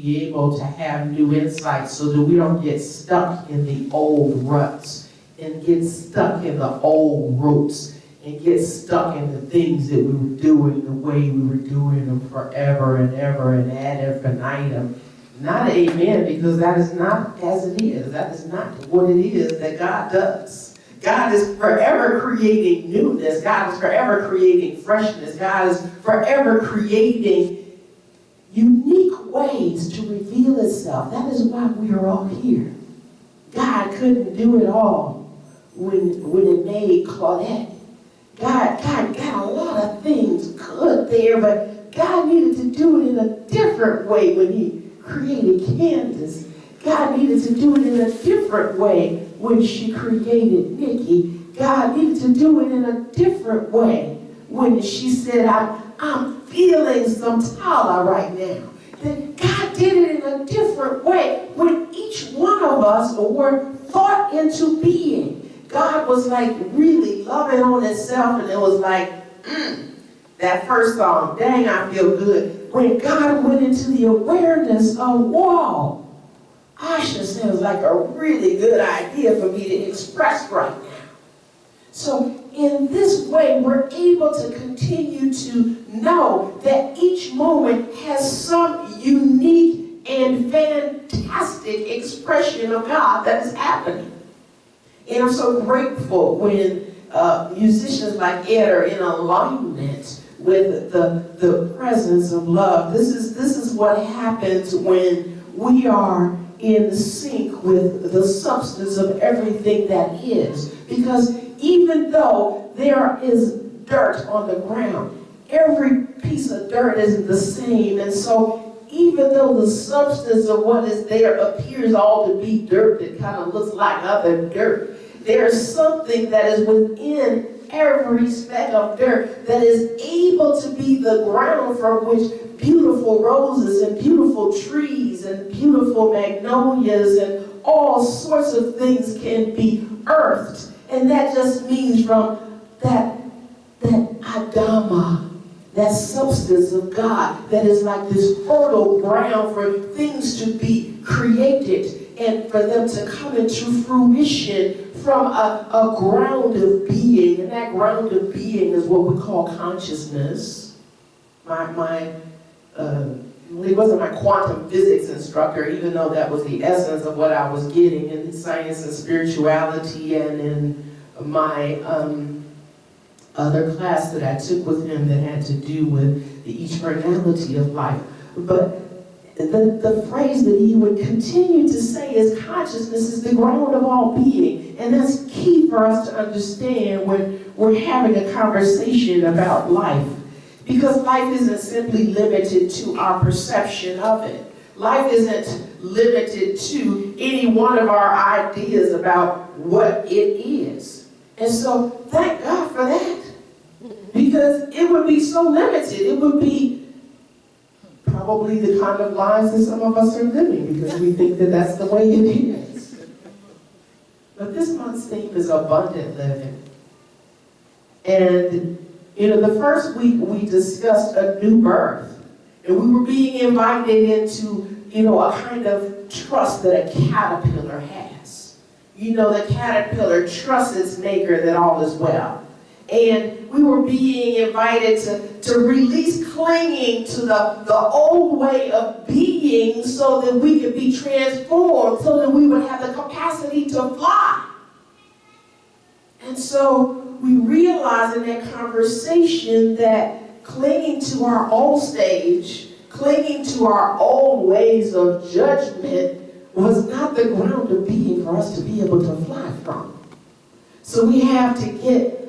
be able to have new insights so that we don't get stuck in the old ruts and get stuck in the old roots and get stuck in the things that we were doing the way we were doing them forever and ever and ad infinitum. Not amen, because that is not as it is. That is not what it is that God does. God is forever creating newness. God is forever creating freshness. God is forever creating unique ways to reveal itself. That is why we are all here. God couldn't do it all when it made Claudette. God got a lot of things good there, but God needed to do it in a different way when he created Candace. God needed to do it in a different way when she created Nikki. God needed to do it in a different way when she said, I'm feeling some Tala right now. That God did it in a different way when each one of us were thought into being. God was like really loving on itself, and it was like, that first song, dang, I feel good. When God went into the awareness of, whoa, Asha sounds like a really good idea for me to express right now. So in this way, we're able to continue to know that each moment has some unique and fantastic expression of God that is happening. And I'm so grateful when musicians like Ed are in alignment with the presence of love. This is what happens when we are in sync with the substance of everything that is. Because even though there is dirt on the ground, every piece of dirt isn't the same. And so even though the substance of what is there appears all to be dirt that kind of looks like other dirt, there's something that is within every speck of dirt that is able to be the ground from which beautiful roses and beautiful trees and beautiful magnolias and all sorts of things can be earthed. And that just means from that Adama, that substance of God that is like this fertile ground for things to be created and for them to come into fruition from a ground of being. And that ground of being is what we call consciousness. He wasn't my quantum physics instructor, even though that was the essence of what I was getting in science and spirituality, and in my other class that I took with him that had to do with the eternality of life. But the phrase that he would continue to say is consciousness is the ground of all being. And that's key for us to understand when we're having a conversation about life. Because life isn't simply limited to our perception of it. Life isn't limited to any one of our ideas about what it is. And so thank God for that. Because it would be so limited. It would be probably the kind of lives that some of us are living because we think that that's the way it is. But this month's theme is abundant living. And the first week we discussed a new birth, and we were being invited into, a kind of trust that a caterpillar has. The caterpillar trusts its maker that all is well. And we were being invited to release clinging to the old way of being so that we could be transformed, so that we would have the capacity to fly. And so we realized in that conversation that clinging to our old stage, clinging to our old ways of judgment was not the ground of being for us to be able to fly from. So we have to get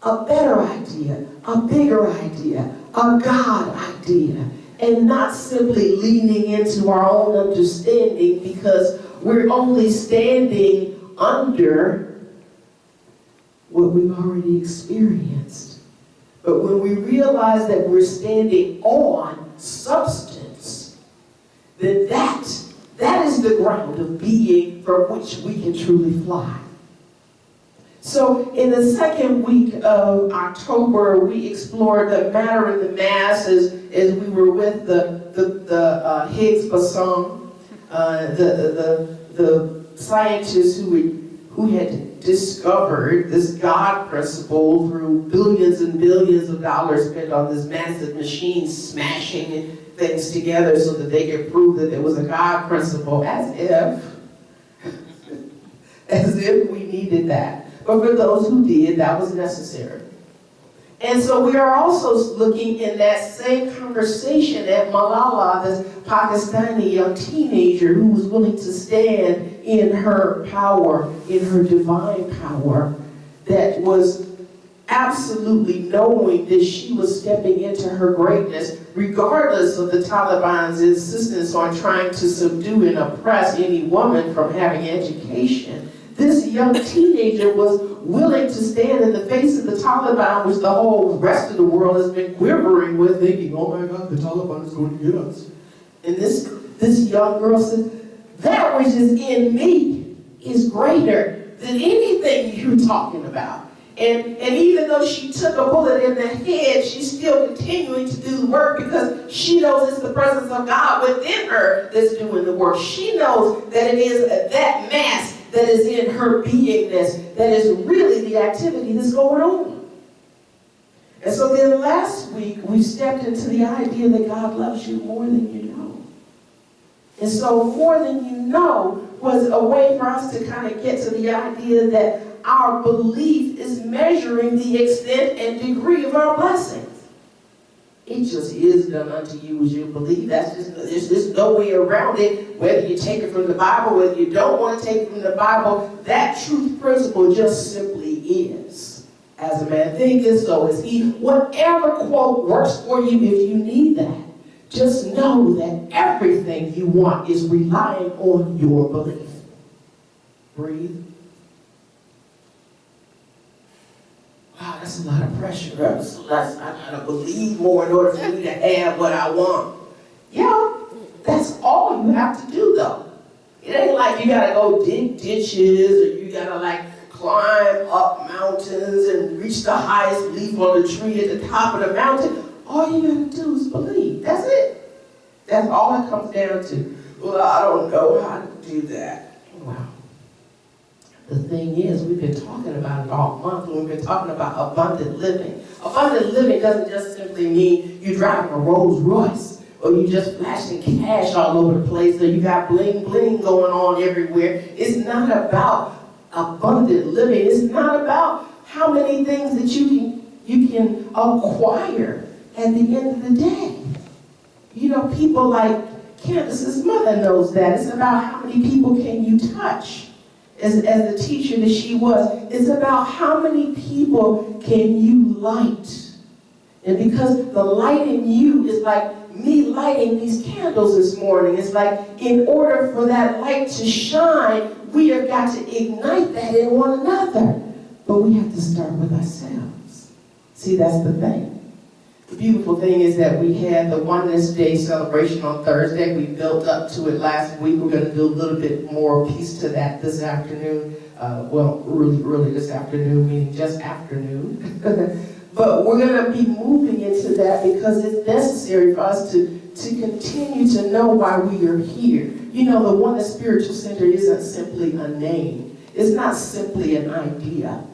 a better idea, a bigger idea, a God idea, and not simply leaning into our own understanding because we're only standing under what we've already experienced. But when we realize that we're standing on substance, then that is the ground of being from which we can truly fly. So in the second week of October, we explored the matter of the mass as we were with the the Higgs boson, the scientists who had discovered this God principle through billions and billions of dollars spent on this massive machine smashing things together so that they could prove that there was a God principle, as if we needed that. But for those who did, that was necessary. And so we are also looking in that same conversation at Malala, this Pakistani young teenager who was willing to stand in her power, in her divine power, that was absolutely knowing that she was stepping into her greatness, regardless of the Taliban's insistence on trying to subdue and oppress any woman from having education. This young teenager was willing to stand in the face of the Taliban, which the whole rest of the world has been quivering with, thinking, oh my God, the Taliban is going to get us. And this young girl said, that which is in me is greater than anything you're talking about. And even though she took a bullet in the head, she's still continuing to do the work because she knows it's the presence of God within her that's doing the work. She knows that it is that mass that is in her beingness that is really the activity that's going on. And so then last week, we stepped into the idea that God loves you more than you know. And so more than you know was a way for us to kind of get to the idea that our belief is measuring the extent and degree of our blessings. It just is done unto you as you believe. There's just no way around it. Whether you take it from the Bible, whether you don't want to take it from the Bible, that truth principle just simply is. As a man thinketh, so is he. Whatever quote works for you if you need that, just know that everything you want is relying on your belief. Breathe. Wow, that's a lot of pressure. So I gotta believe more in order for me to have what I want. Yeah, that's all you have to do though. It ain't like you gotta go dig ditches or you gotta like climb up mountains and reach the highest leaf on the tree at the top of the mountain. All you gotta do is believe. That's it. That's all it comes down to. Well, I don't know how to do that. Wow. The thing is, we've been talking about it all month, and we've been talking about abundant living. Abundant living doesn't just simply mean you're driving a Rolls Royce, or you just flashing cash all over the place, or you got bling bling going on everywhere. It's not about abundant living. It's not about how many things that you can acquire at the end of the day. You know, people like Candace's mother knows that. It's about how many people can you touch. As the teacher that she was, it's about how many people can you light. And because the light in you is like me lighting these candles this morning. It's like in order for that light to shine, we have got to ignite that in one another. But we have to start with ourselves. See, that's the thing. The beautiful thing is that we had the Oneness Day celebration on Thursday. We built up to it last week. We're going to do a little bit more piece to that this afternoon. Well, really this afternoon, meaning just afternoon. But we're going to be moving into that because it's necessary for us to continue to know why we are here. You know, the Oneness Spiritual Center isn't simply a name. It's not simply an idea.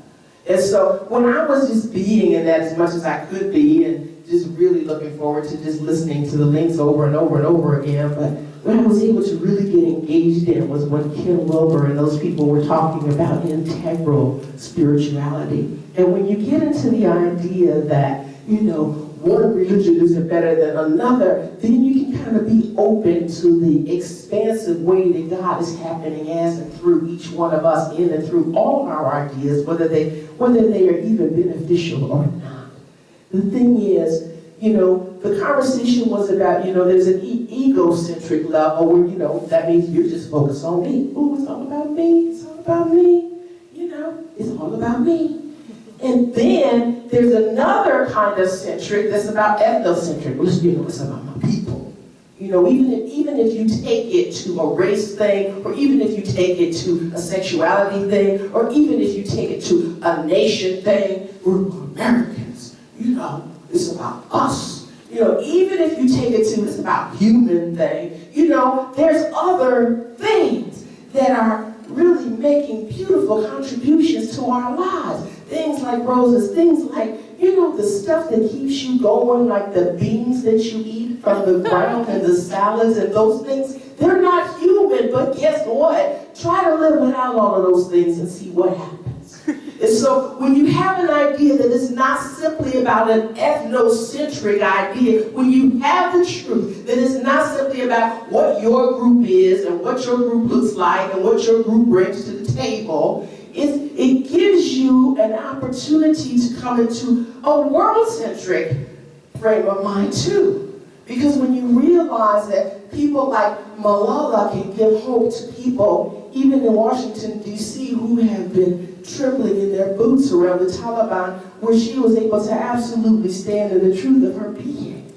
And so when I was just being in that as much as I could be and just really looking forward to just listening to the links over and over and over again, but when I was able to really get engaged in was when Ken Wilber and those people were talking about integral spirituality. And when you get into the idea that, you know, one religion isn't better than another, then you can kind of be open to the expansive way that God is happening as and through each one of us, in and through all of our ideas, whether they are even beneficial or not. The thing is, you know, the conversation was about, you know, there's an egocentric level where, you know, that means you're just focused on me. Oh, it's all about me. It's all about me. You know, it's all about me. And then there's another kind of centric that's about ethnocentric. You know, it's about my people. You know, even if you take it to a race thing, or even if you take it to a sexuality thing, or even if you take it to a nation thing, we're Americans. You know, it's about us. You know, even if you take it to, it's about human thing, you know, there's other things that are really making beautiful contributions to our lives. Things like roses, things like, you know, the stuff that keeps you going, like the beans that you eat from the ground and the salads and those things. They're not human, but guess what? Try to live without all of those things and see what happens. And so when you have an idea that it's not simply about an ethnocentric idea, when you have the truth that it's not simply about what your group is and what your group looks like and what your group brings to the table, it gives you an opportunity to come into a world-centric frame of mind too. Because when you realize that people like Malala can give hope to people, even in Washington, D.C., who have been trembling in their boots around the Taliban, where she was able to absolutely stand in the truth of her being.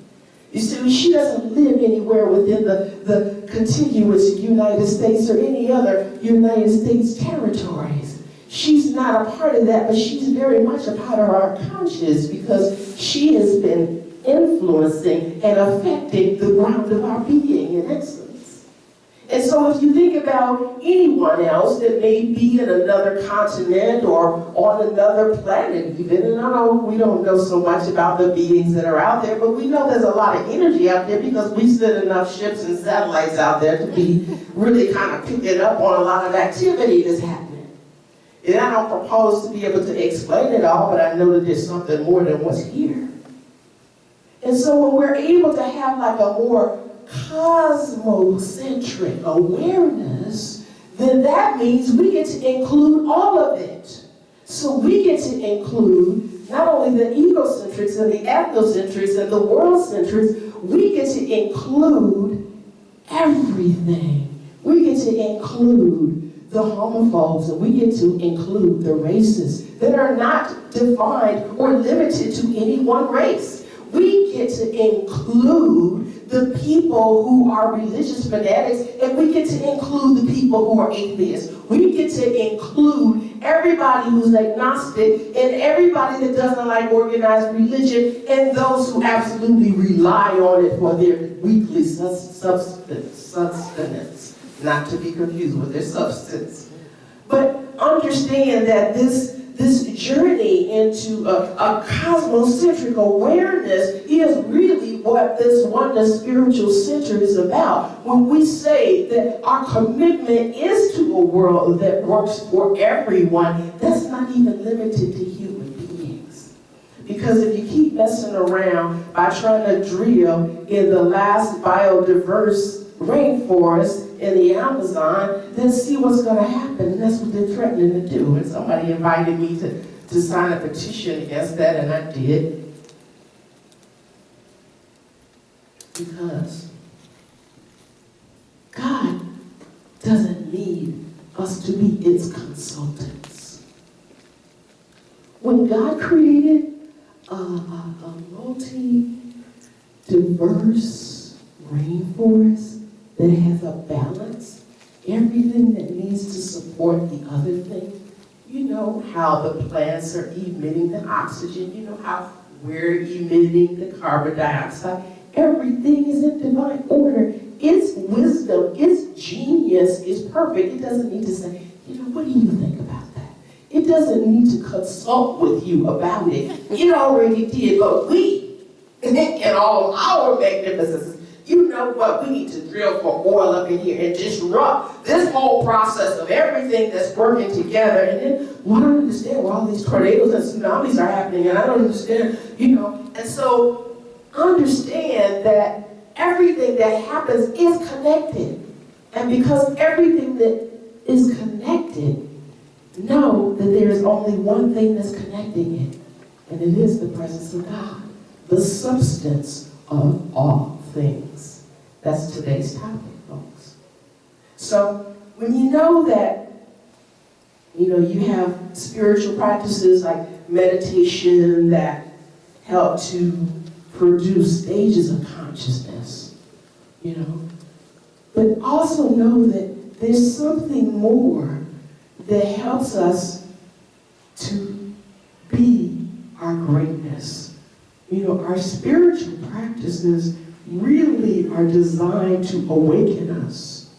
You see, she doesn't live anywhere within the contiguous United States or any other United States territories. She's not a part of that, but she's very much a part of our conscience because she has been influencing and affecting the ground of our being in excellence. And so if you think about anyone else that may be in another continent or on another planet even, and I know we don't know so much about the beings that are out there, but we know there's a lot of energy out there because we've sent enough ships and satellites out there to be really kind of picking up on a lot of activity that's happening. And I don't propose to be able to explain it all, but I know that there's something more than what's here. And so when we're able to have like a more cosmocentric awareness, then that means we get to include all of it. So we get to include not only the egocentrics and the ethnocentrics and the world-centrics, we get to include everything. We get to include the homophobes, and we get to include the races that are not defined or limited to any one race. We get to include the people who are religious fanatics, and we get to include the people who are atheists. We get to include everybody who's agnostic and everybody that doesn't like organized religion and those who absolutely rely on it for their weekly sustenance, not to be confused with their substance. But understand that this journey into a cosmocentric awareness is really what this Oneness Spiritual Center is about. When we say that our commitment is to a world that works for everyone, that's not even limited to human beings. Because if you keep messing around by trying to drill in the last biodiverse rainforest in the Amazon, then see what's going to happen. And that's what they're threatening to do. And somebody invited me to sign a petition against that, and I did. Because God doesn't need us to be its consultants. When God created a multi-diverse rainforest that has a balance, everything that needs to support the other thing. You know how the plants are emitting the oxygen. You know how we're emitting the carbon dioxide. Everything is in divine order. Its wisdom, its genius is perfect. It doesn't need to say, you know, what do you think about that? It doesn't need to consult with you about it. It already did, but we, in all of our magnificence, you know what, we need to drill for oil up in here and disrupt this whole process of everything that's working together. And then, well, I don't understand why all these tornadoes and tsunamis are happening, and I don't understand, you know. And so, understand that everything that happens is connected. And because everything that is connected, know that there is only one thing that's connecting it, and it is the presence of God, the substance of all things. That's today's topic, folks. So when you know that, you know, you have spiritual practices like meditation that help to produce stages of consciousness, you know, but also know that there's something more that helps us to be our greatness. Our spiritual practices really are designed to awaken us.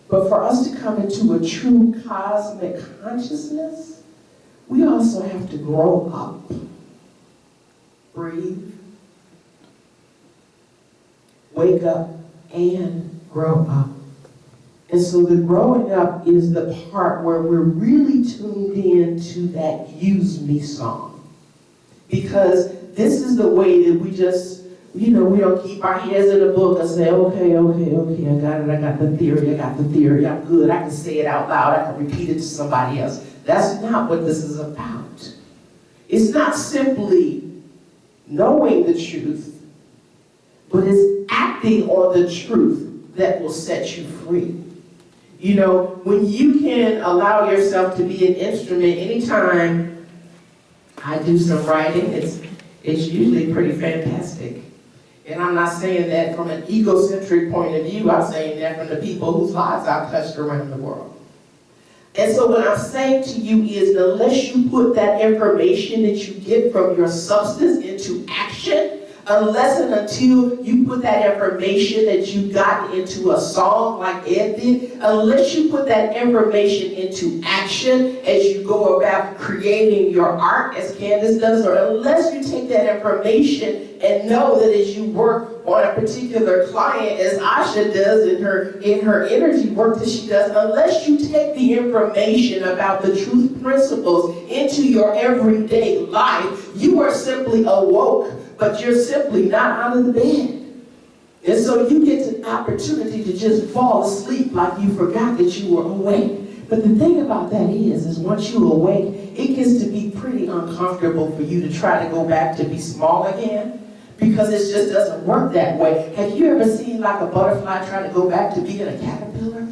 But for us to come into a true cosmic consciousness, we also have to grow up. Breathe. Wake up and grow up. And so the growing up is the part where we're really tuned in to that use me song. Because this is the way that we just, we don't keep our heads in a book and say, okay, I got it, I got the theory, I'm good, I can say it out loud, I can repeat it to somebody else. That's not what this is about. It's not simply knowing the truth, but it's acting on the truth that will set you free. When you can allow yourself to be an instrument, anytime I do some writing, it's usually pretty fantastic. And I'm not saying that from an egocentric point of view, I'm saying that from the people whose lives I've touched around the world. And so what I'm saying to you is, unless you put that information that you get from your substance into action, unless and until you put that information that you got into a song like Ed did, unless you put that information into action as you go about creating your art as Candace does, or unless you take that information and know that as you work on a particular client, as Asha does in her energy work that she does, unless you take the information about the truth principles into your everyday life, you are simply awoke, but you're simply not out of the bed. And so you get an opportunity to just fall asleep like you forgot that you were awake. But the thing about that is once you awake, it gets to be pretty uncomfortable for you to try to go back to be small again, because it just doesn't work that way. Have you ever seen like a butterfly try to go back to being a caterpillar?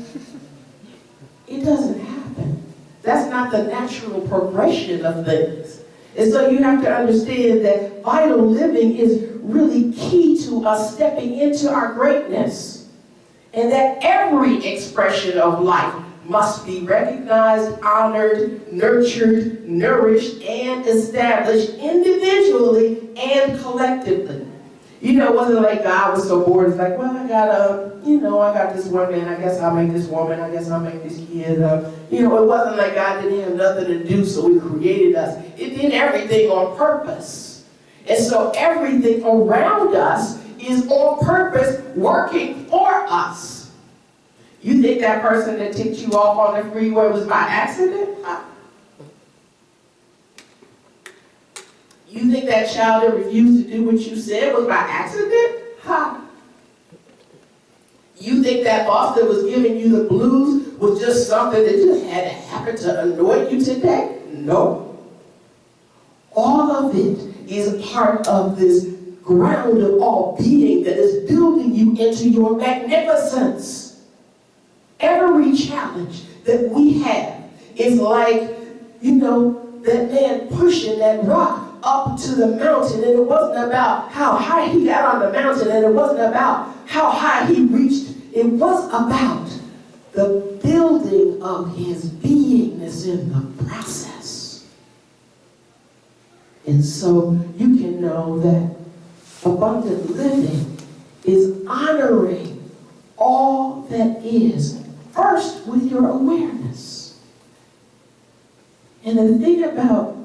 It doesn't happen. That's not the natural progression of things. And so you have to understand that vital living is really key to us stepping into our greatness. And that every expression of life must be recognized, honored, nurtured, nourished, and established individually and collectively. It wasn't like God was so bored. It's like, well, I got this one man, I guess I'll make this woman, I guess I'll make this kid. It wasn't like God didn't have nothing to do, so he created us. It did everything on purpose. And so everything around us is on purpose, working for us. You think that person that ticked you off on the freeway was by accident? You think that child that refused to do what you said was by accident? You think that boss that was giving you the blues was just something that just had to happen to annoy you today? No. All of it is part of this ground of all being that is building you into your magnificence. Every challenge that we have is like, that man pushing that rock up to the mountain, and it wasn't about how high he got on the mountain, and it wasn't about how high he reached. It was about the building of his beingness in the process. And so you can know that abundant living is honoring all that is, first with your awareness. And the thing about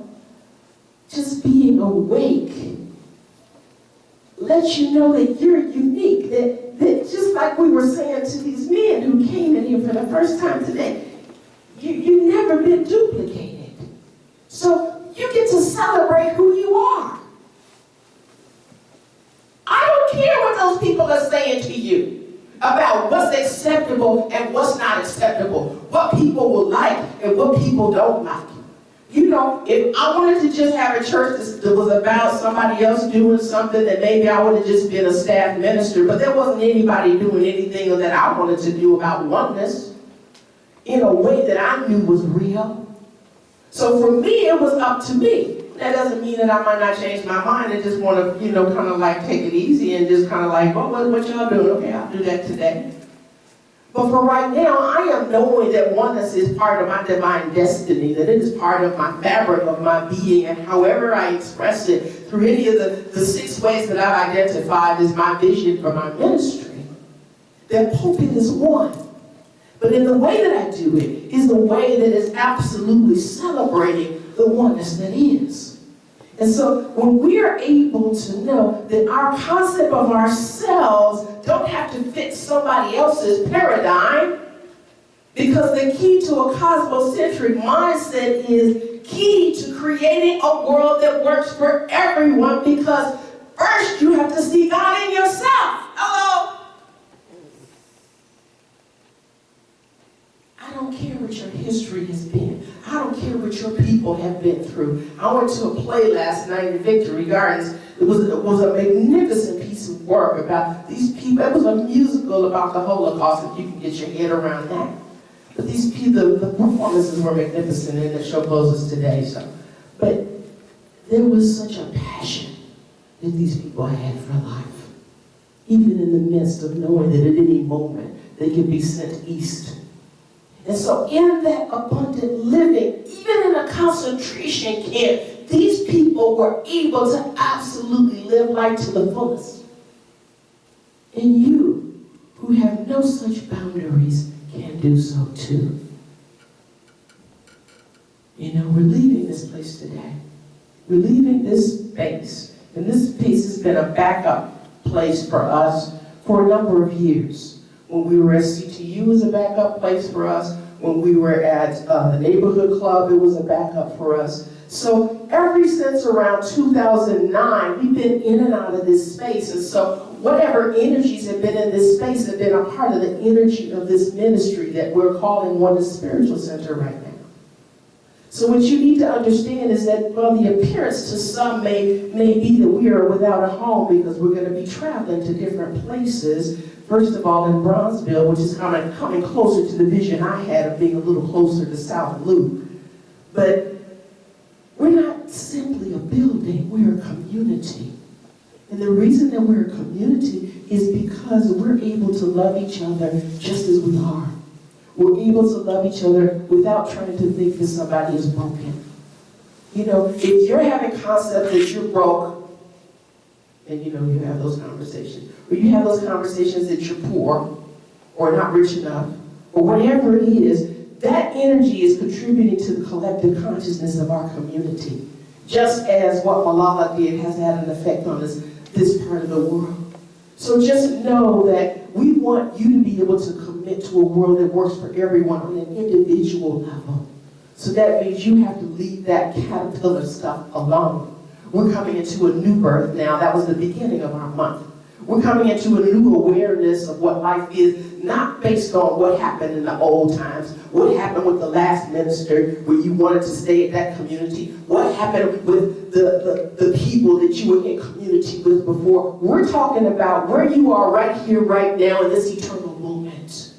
just being awake lets you know that you're unique, that just like we were saying to these men who came in here for the first time today, you've never been duplicated. So you get to celebrate who you are. I don't care what those people are saying to you about what's acceptable and what's not acceptable, what people will like and what people don't like. If I wanted to just have a church that was about somebody else doing something, then maybe I would have just been a staff minister, but there wasn't anybody doing anything that I wanted to do about oneness in a way that I knew was real. So for me, it was up to me. That doesn't mean that I might not change my mind and just want to, kind of like take it easy and just kind of like, oh, what y'all doing? Okay, I'll do that today. But for right now, I am knowing that oneness is part of my divine destiny, that it is part of my fabric of my being, and however I express it through any of the 6 ways that I've identified as my vision for my ministry, that pulpit is one. But in the way that I do it is the way that is absolutely celebrating the oneness that is. And so when we are able to know that our concept of ourselves don't have to fit somebody else's paradigm, because the key to a cosmocentric mindset is key to creating a world that works for everyone, because first you have to see God in yourself. Hello? I don't care what your history has been. I don't care what your people have been through. I went to a play last night in Victory Gardens. It was a magnificent piece of work about these people. It was a musical about the Holocaust, if you can get your head around that. But these people, the performances were magnificent, and the show closes today. But there was such a passion that these people had for life, even in the midst of knowing that at any moment they could be sent east. And so in that abundant living, even in a concentration camp, these people were able to absolutely live life to the fullest. And you, who have no such boundaries, can do so too. You know, we're leaving this place today. We're leaving this space. And this space has been a backup place for us for a number of years. When we were at CTU, it was a backup place for us. When we were at the neighborhood club, it was a backup for us. So ever since around 2009, we've been in and out of this space. And so whatever energies have been in this space have been a part of the energy of this ministry that we're calling Oneness Spiritual Center right now. So what you need to understand is that, well, the appearance to some may be that we are without a home because we're going to be traveling to different places. First of all, in Bronzeville, which is kind of coming closer to the vision I had of being a little closer to South Loop. But we're not simply a building, we're a community. And the reason that we're a community is because we're able to love each other just as we are. We're able to love each other without trying to think that somebody is broken. You know, if you're having concept that you're broke, and you know, you have those conversations, or you have those conversations that you're poor, or not rich enough, or whatever it is, that energy is contributing to the collective consciousness of our community. Just as what Malala did has had an effect on this part of the world. So just know that we want you to be able to commit to a world that works for everyone on an individual level. So that means you have to leave that caterpillar stuff alone. We're coming into a new birth now. That was the beginning of our month. We're coming into a new awareness of what life is, not based on what happened in the old times, what happened with the last minister where you wanted to stay at that community, what happened with the people that you were in community with before. We're talking about where you are right here, right now, in this eternal moment.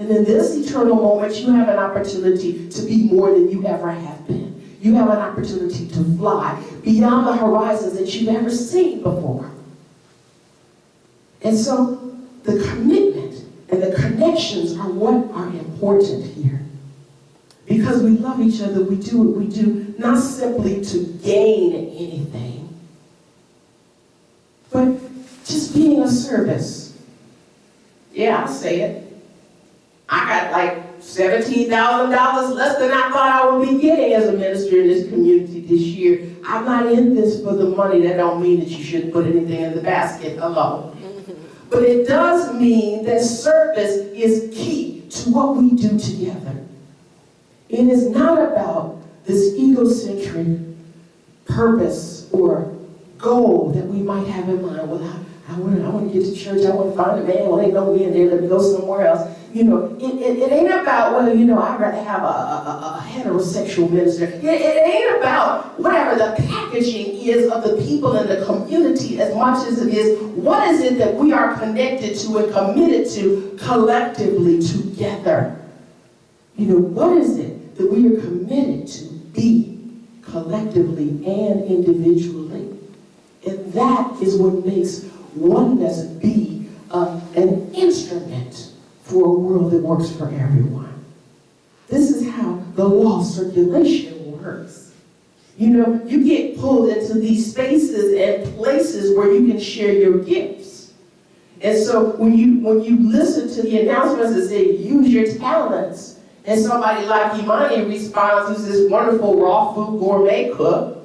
And in this eternal moment, you have an opportunity to be more than you ever have been. You have an opportunity to fly beyond the horizons that you've ever seen before. And so the commitment and the connections are what are important here. Because we love each other, we do what we do, not simply to gain anything, but just being a service. Yeah, I'll say it. I got like $17,000 less than I thought I would be getting as a minister in this community this year. I'm not in this for the money. That don't mean that you shouldn't put anything in the basket. Hello. But it does mean that service is key to what we do together. It is not about this egocentric purpose or goal that we might have in mind. Well, I want to get to church. I want to find a man. Well, ain't no man there. Let me go somewhere else. You know, it ain't about, well, you know, I'd rather have a heterosexual minister. It ain't about whatever the packaging is of the people in the community as much as it is, what is it that we are connected to and committed to collectively together? You know, what is it that we are committed to be collectively and individually? And that is what makes oneness be an instrument for a world that works for everyone. This is how the law of circulation works. You know, you get pulled into these spaces and places where you can share your gifts. And so when you listen to the announcements that say, use your talents, and somebody like Imani responds, who's this wonderful raw food gourmet cook,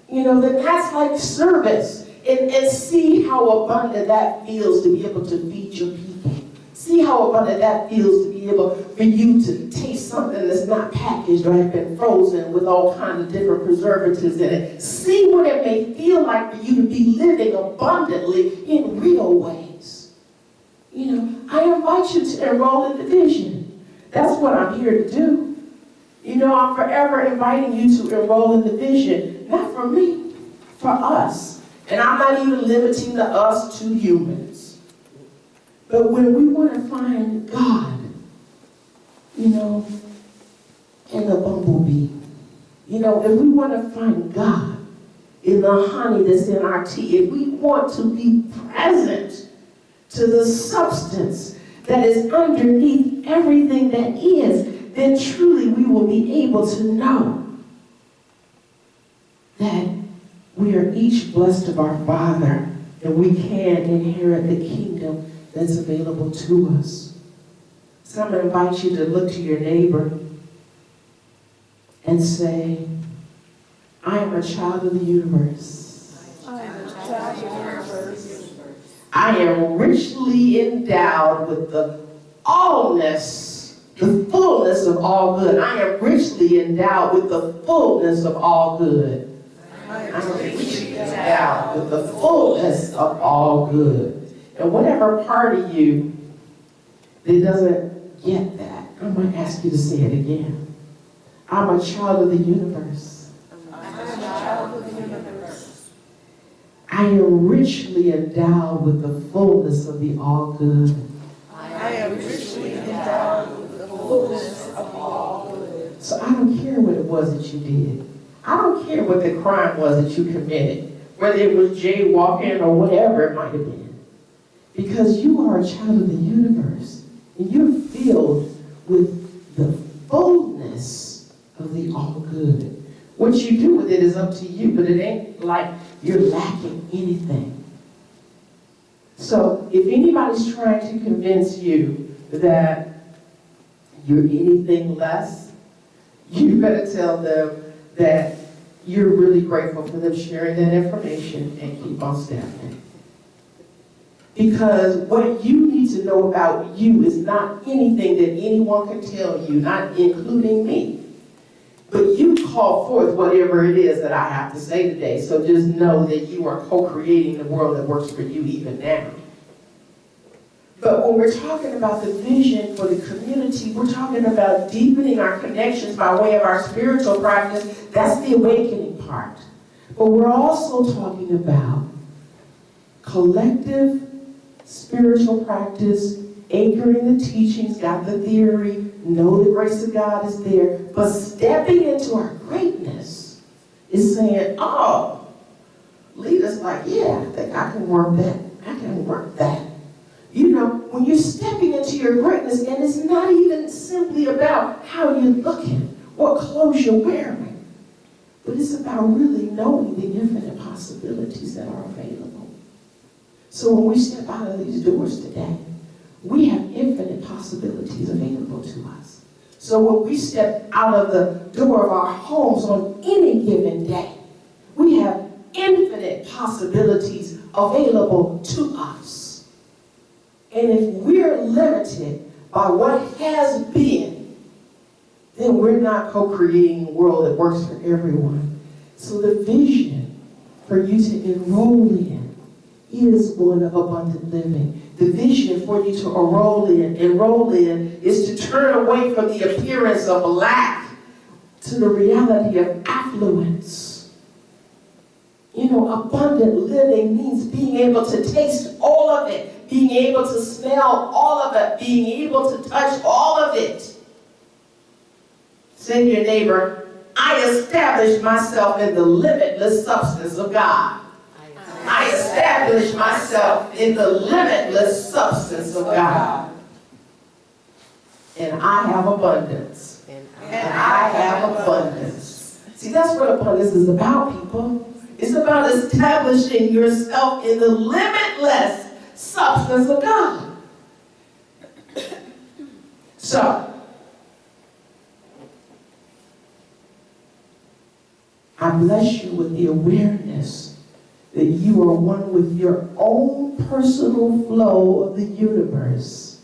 then that's like service. And see how abundant that feels to be able to feed your people. See how abundant that feels to be able for you to taste something that's not packaged or has been frozen with all kinds of different preservatives in it. See what it may feel like for you to be living abundantly in real ways. I invite you to enroll in the vision. That's what I'm here to do. I'm forever inviting you to enroll in the vision. Not for me, for us. And I'm not even limiting the us to humans. But when we want to find God, in the bumblebee, if we want to find God in the honey that's in our tea, if we want to be present to the substance that is underneath everything that is, then truly we will be able to know that we are each blessed of our Father, and we can inherit the kingdom that's available to us. So I'm going to invite you to look to your neighbor and say, I am a child of the universe. I am a child of the universe. I am richly endowed with the allness, the fullness of all good. I am richly endowed with the fullness of all good. I am richly endowed with the fullness of all good. And whatever part of you that doesn't get that, I'm going to ask you to say it again. I'm a child of the universe. I'm a child of the universe. I am richly endowed with the fullness of the all good. I am richly endowed with the fullness of all good. So I don't care what it was that you did. I don't care what the crime was that you committed, whether it was jaywalking or whatever it might have been. Because you are a child of the universe, and you're filled with the fullness of the all good. What you do with it is up to you, but it ain't like you're lacking anything. So if anybody's trying to convince you that you're anything less, you better tell them that you're really grateful for them sharing that information and keep on stepping. Because what you need to know about you is not anything that anyone can tell you, not including me. But you call forth whatever it is that I have to say today. So just know that you are co-creating the world that works for you even now. But when we're talking about the vision for the community, we're talking about deepening our connections by way of our spiritual practice. That's the awakening part. But we're also talking about collective spiritual practice, anchoring the teachings, got the theory, know the grace of God is there, but stepping into our greatness is saying, oh, leaders like, yeah, I think I can work that. I can work that. When you're stepping into your greatness, and it's not even simply about how you're looking, what clothes you're wearing, but it's about really knowing the infinite possibilities that are available. So when we step out of these doors today, we have infinite possibilities available to us. So when we step out of the door of our homes on any given day, we have infinite possibilities available to us. And if we're limited by what has been, then we're not co-creating a world that works for everyone. So the vision for you to enroll in is one of abundant living. The vision for you to enroll in is to turn away from the appearance of lack to the reality of affluence. Abundant living means being able to taste all of it, being able to smell all of it, being able to touch all of it. Say to your neighbor, I establish myself in the limitless substance of God. I establish myself in the limitless substance of God. And I have abundance. And I have abundance. See, that's what abundance is about, people. It's about establishing yourself in the limitless substance of God. So, I bless you with the awareness that you are one with your own personal flow of the universe,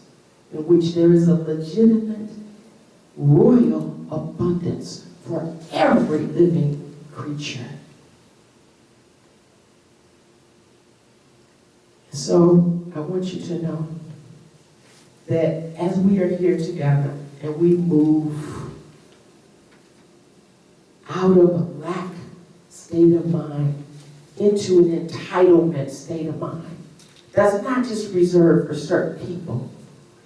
in which there is a legitimate royal abundance for every living creature. So I want you to know that as we are here together and we move out of a lack state of mind into an entitlement state of mind, that's not just reserved for certain people.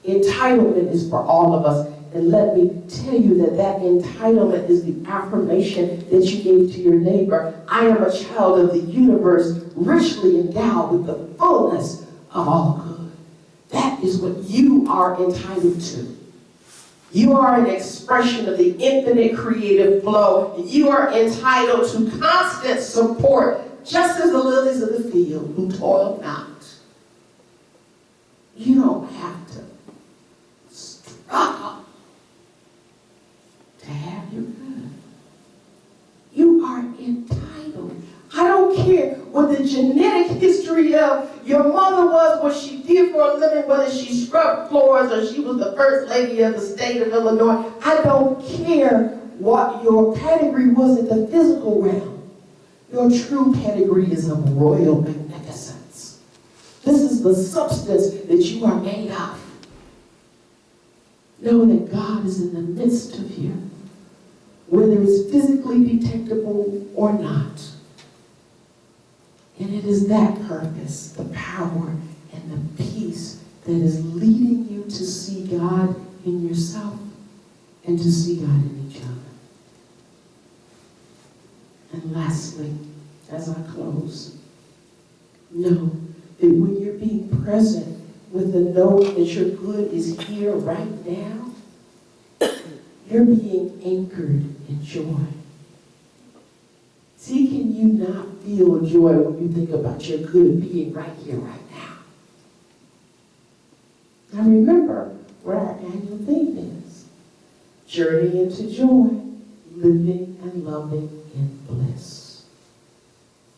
Entitlement is for all of us. And let me tell you that that entitlement is the affirmation that you gave to your neighbor. I am a child of the universe, richly endowed with the fullness of all good. That is what you are entitled to. You are an expression of the infinite creative flow. You are entitled to constant support, just as the lilies of the field who toil not. You don't have to struggle to have your good. You are entitled. I don't care what the genetic history of your mother was, what she did for a living, whether she scrubbed floors or she was the first lady of the state of Illinois. I don't care what your pedigree was in the physical realm. Your true pedigree is of royal magnificence. This is the substance that you are made of. Know that God is in the midst of you, whether it's physically detectable or not. And it is that purpose, the power, and the peace that is leading you to see God in yourself and to see God in each other. And lastly, as I close, know that when you're being present with the note that your good is here right now, you're being anchored in joy. See, can you not feel joy when you think about your good being right here, right now? Now remember what our annual theme is. Journey into joy, living and loving in bliss.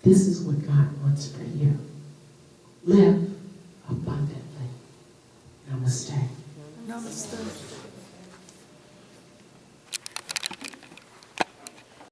This is what God wants for you. Live abundantly. Namaste. Namaste.